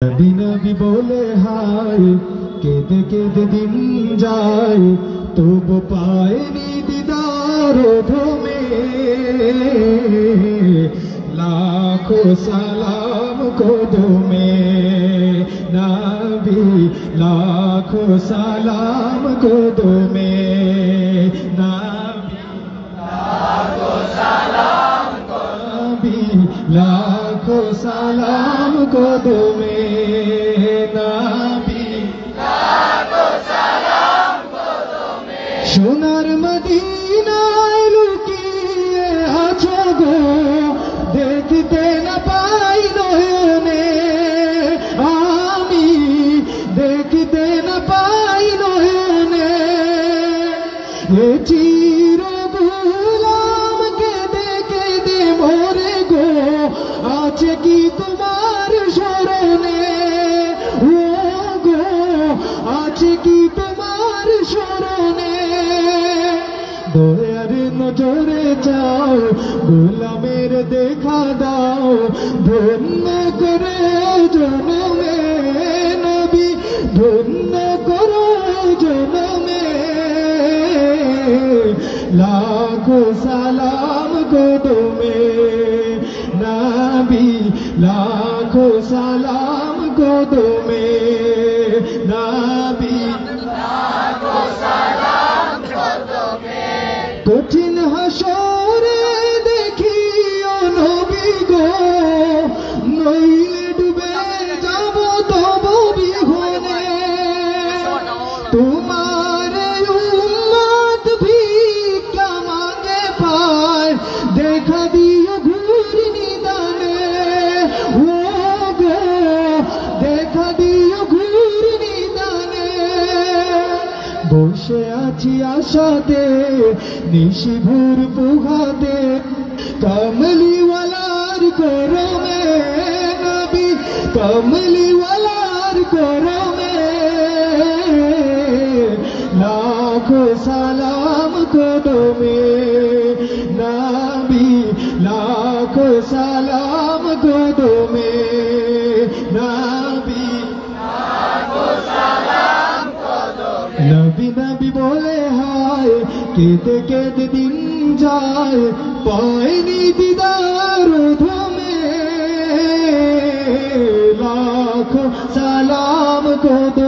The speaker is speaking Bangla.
নবী নবী বলে হায় কেঁদে কেঁদে দিন যায়, তবু পায়নি দিদার ধমে। লাখো সালাম কদমে নবী, লাখো সালাম কদমে নবী, লাখো সালাম কদমে, লাখো সালাম কদমে নবী, লাখো সালাম কদমে। সোনার মদিনায় লুকিয়ে আছো গো, দেখতে না পাই নয়নে আমি, দেখতে না পাই নয়নে। এ চির গোলাম কেঁদে কেঁদে মরে গো, আছে কি তোমার স্মরণে? ও গো, আছে কি তোমার স্মরণে? দয়ার নজরে চাও, গোলামের দেখা দাও, ধন্য করে জনমে নবী, ধন্য করো জনমে। লাখো সালাম কদমে নবী, লাখো সালাম কদমে নবী, লাখো সালাম কদমে। কঠিন হাসরে দেখিও নবী গো, নইলে ডুবে যাব তব বিহনে। তোমার উম্মত ভিক্ষা মাগে পায়, দেখা দিও ঘুরি নিদানে। ও গো, দেখা দিও ঘুরি নিদানে। বসে আছি আশাতে নিশিভোর পুঘাতে, কমলিওয়ালার করমে নবী, কমলিওয়ালার করমে। লাখো সালাম কদমে নবী, লাখো সালাম কদমে নবী, লাখো সালাম কদমে। নবী নবী বলে হায় কেঁদে কেঁদে দিন যায়, পায়নি দিদার ধমে। লাখো সালাম কদমে।